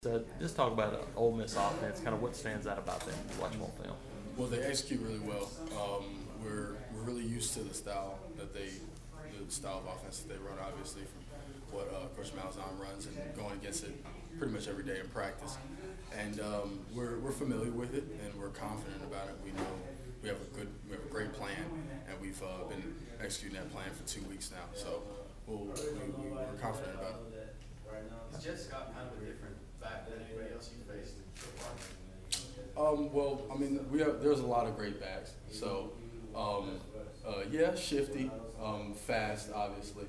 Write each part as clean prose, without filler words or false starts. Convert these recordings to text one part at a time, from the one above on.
So just talk about the Ole Miss offense, kind of what stands out about them when you watch them on film. Well, they execute really well. We're really used to the style the style of offense that they run, obviously from what Coach Malzahn runs, and going against it pretty much every day in practice. And we're familiar with it, and we're confident about it. We know we have a great plan, and we've been executing that plan for 2 weeks now. So we're confident about it. Is Jet Scott kind of a different back than anybody else you faced so far? Well, I mean, there's a lot of great backs. So, yeah, shifty, fast, obviously,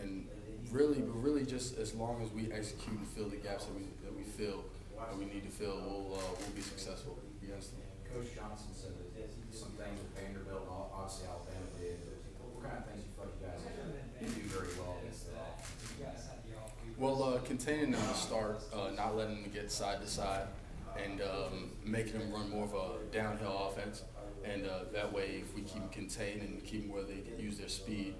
and really, just as long as we execute and fill the gaps that we feel that we need to fill, we'll be successful against them. Coach Johnson said that some things with Vanderbilt and obviously Alabama did. What kind of things you feel like you guys didn't do very well against the offense? Well, containing them to start, not letting them get side to side, and making them run more of a downhill offense. And that way, if we keep them contained and keep them where they can use their speed,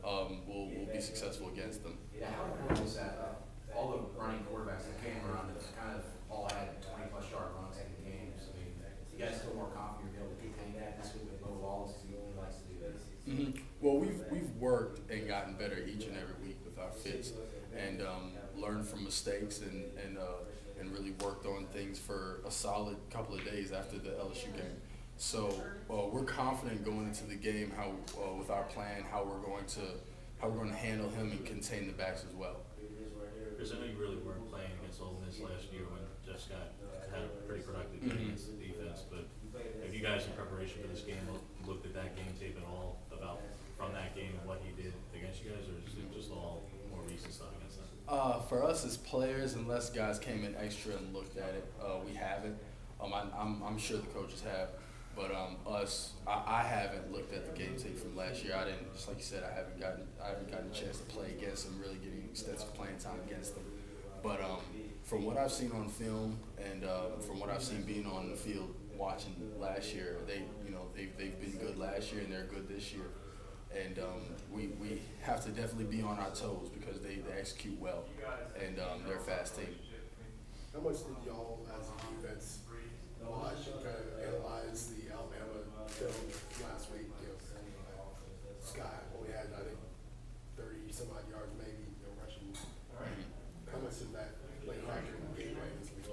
we'll be successful against them. Yeah, how important is that? All the running quarterbacks that came around have kind of all had 20-plus yard runs in the games. I mean, you guys feel more confident you'll be able to contain that this week with Bo Wallace, who likes to do this? Well, we've worked and gotten better each and every week with our fits, and learned from mistakes and really worked on things for a solid couple of days after the LSU game. So we're confident going into the game how with our plan how we're going to handle him and contain the backs as well. Kris, I know you really weren't playing against Ole Miss last year when Jeff Scott had a pretty productive game against the defense, but have you guys in preparation for this game looked at that game tape at all about from that game and what he did against you guys, or is it just all more recent stuff against them? For us as players, unless guys came in extra and looked at it, we haven't. I'm sure the coaches have, but I haven't looked at the game tape from last year. I didn't, just like you said, I haven't gotten a chance to play against them, really getting extensive playing time against them. But from what I've seen on film and from what I've seen being on the field watching last year, they've been good last year and they're good this year. And we have to definitely be on our toes because they execute well, and they're a fast team. How much did y'all, as a defense, watch and kind of analyze the Alabama film last week? Scott only had, I think, 30 some odd yards, maybe, rushing. How much does that play a factor in the game right this week?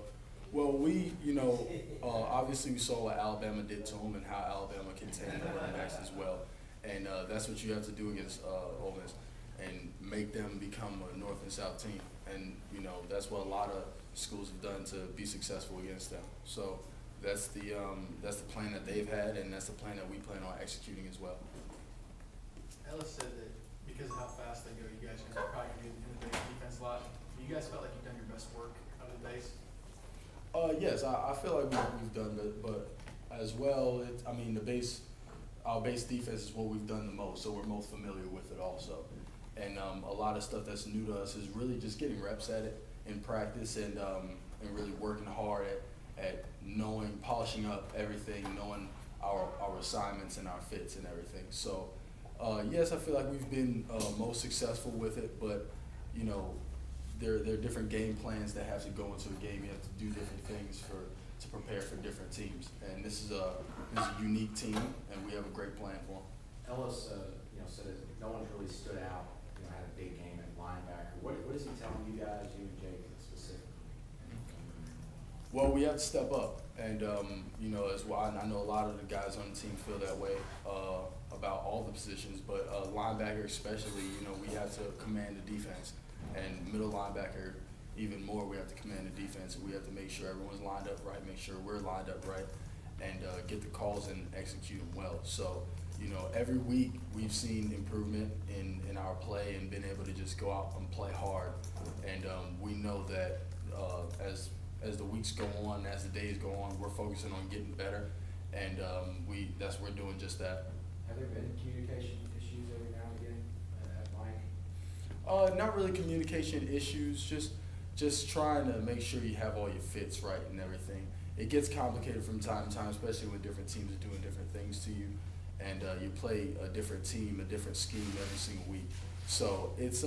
Well, obviously we saw what Alabama did to them and how Alabama contained the running backs as well. And that's what you have to do against Ole Miss, and make them become a North and South team. And that's what a lot of schools have done to be successful against them. So that's the plan that they've had, and that's the plan that we plan on executing as well. Ellis said that because of how fast they go, you guys are probably going to be in the base defense a lot. You guys felt like you've done your best work out of the base? Yes, I feel like we've done that, but as well, our base defense is what we've done the most, so we're most familiar with it also. And a lot of stuff that's new to us is really just getting reps at it in practice, and really working hard at knowing, polishing up everything, knowing our assignments and our fits and everything. So yes, I feel like we've been most successful with it, but there are different game plans that have to go into a game. You have to do different things to prepare for different teams, and this is a unique team, and we have a great plan for them. Ellis, said that no one's really stood out. Had a big game at linebacker. What is he telling you guys, you and Jake specifically? Well, we have to step up, and as well. I know a lot of the guys on the team feel that way about all the positions, but linebacker especially. We have to command the defense, and middle linebacker even more. We have to command the defense, and we have to make sure everyone's lined up right, make sure we're lined up right, and get the calls and execute them well. So, every week we've seen improvement in our play and been able to just go out and play hard. And we know that as the weeks go on, as the days go on, we're focusing on getting better, and we're doing just that. Have there been communication issues every now and again at Mike? Not really communication issues, just trying to make sure you have all your fits right and everything. It gets complicated from time to time, especially when different teams are doing different things to you, and you play a different team, a different scheme every single week. So it's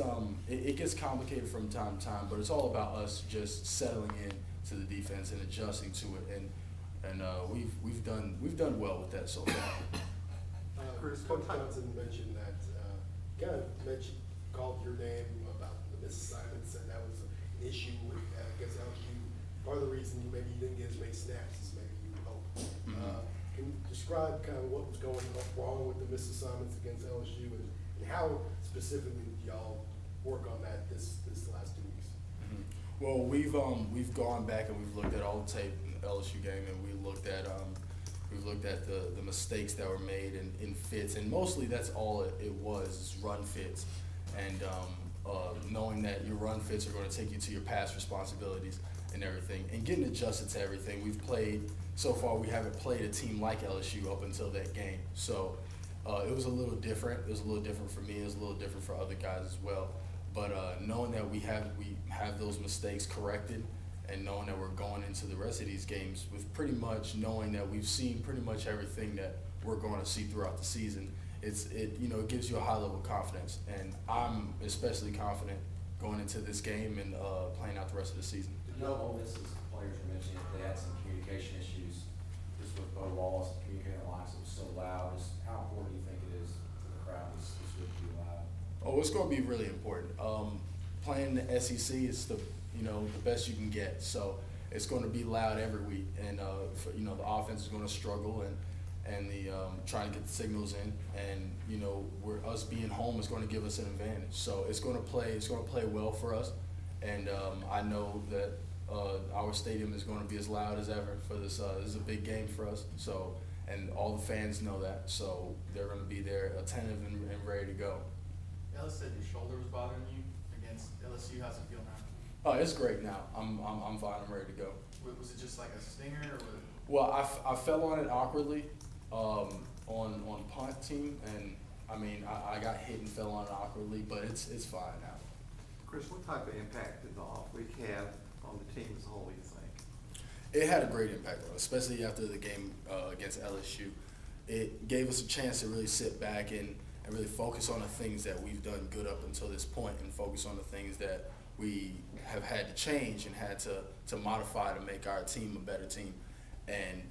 it gets complicated from time to time, but it's all about us just settling in to the defense and adjusting to it, and we've done well with that so far. Kris, Coach Johnson mentioned that, called your name about the misassignments, and that was an issue with, against LSU. Part of the reason maybe you didn't get as many snaps as maybe you would hope. Can you describe kind of what was going wrong with the misassignments against LSU, and how specifically did y'all work on that this last 2 weeks? Well, we've gone back and we've looked at all the tape in the LSU game, and we looked at the mistakes that were made in fits, and mostly that's all it was, is run fits, and knowing that your run fits are going to take you to your pass responsibilities and everything, and getting adjusted to everything. We've played so far. We haven't played a team like LSU up until that game, so it was a little different. It was a little different for me. It was a little different for other guys as well. But knowing that we have those mistakes corrected, and knowing that we're going into the rest of these games with pretty much knowing that we've seen pretty much everything that we're going to see throughout the season, it gives you a high level of confidence, and I'm especially confident going into this game and playing out the rest of the season. You know, Ole Miss's players were mentioning that they had some communication issues just with Bo Wallace, communicating lines. It was so loud. Just how important do you think it is to the crowd this week to be loud? Oh, it's going to be really important. Playing the SEC is the best you can get, so it's going to be loud every week, and the offense is going to struggle, and the trying to get the signals in, and us being home is going to give us an advantage. So it's going to play well for us, and I know that our stadium is going to be as loud as ever for this. This is a big game for us, so, and all the fans know that, so they're going to be there attentive and ready to go. Ellis said your shoulder was bothering you against LSU. How's it feel now? Oh, it's great now. I'm fine. I'm ready to go. Was it just like a stinger, or was it? Well, I fell on it awkwardly on punt team, and I mean I got hit and fell on it awkwardly, but it's fine now. Kris, what type of impact did the off week have on the team as a whole, you think? It had a great impact on us, especially after the game against LSU. It gave us a chance to really sit back and really focus on the things that we've done good up until this point, and focus on the things that we have had to change and had to modify to make our team a better team. And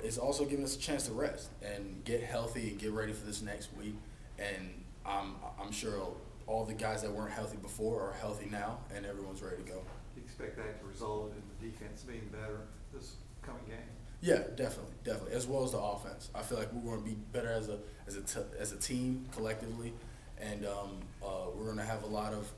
it's also given us a chance to rest and get healthy and get ready for this next week. And I'm sure all the guys that weren't healthy before are healthy now, and everyone's ready to go. Do you expect that to result in the defense being better this coming game? Yeah, definitely, as well as the offense. I feel like we're going to be better as a team collectively, and we're going to have a lot of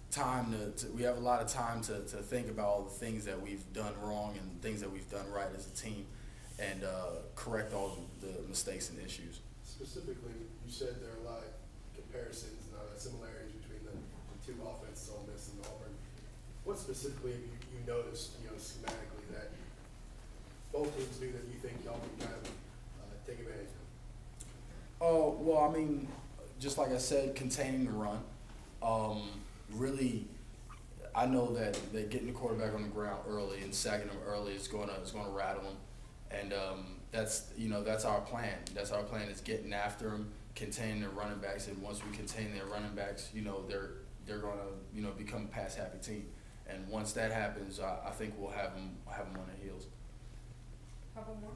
time we have a lot of time to think about all the things that we've done wrong and things that we've done right as a team, and correct all the mistakes and issues. Specifically, you said there are a lot of comparisons and similarities between the two offenses, Ole Miss and Auburn. What specifically have you noticed, schematically, that both teams do that you think y'all can kind of take advantage of? Oh, well, I mean, just like I said, containing the run. Really, I know that getting the quarterback on the ground early and sacking him early is going to rattle him, and that's our plan. That's our plan, is getting after him, containing their running backs, and once we contain their running backs, they're going to become a pass happy team, and once that happens, I think we'll have them on their heels. How about more?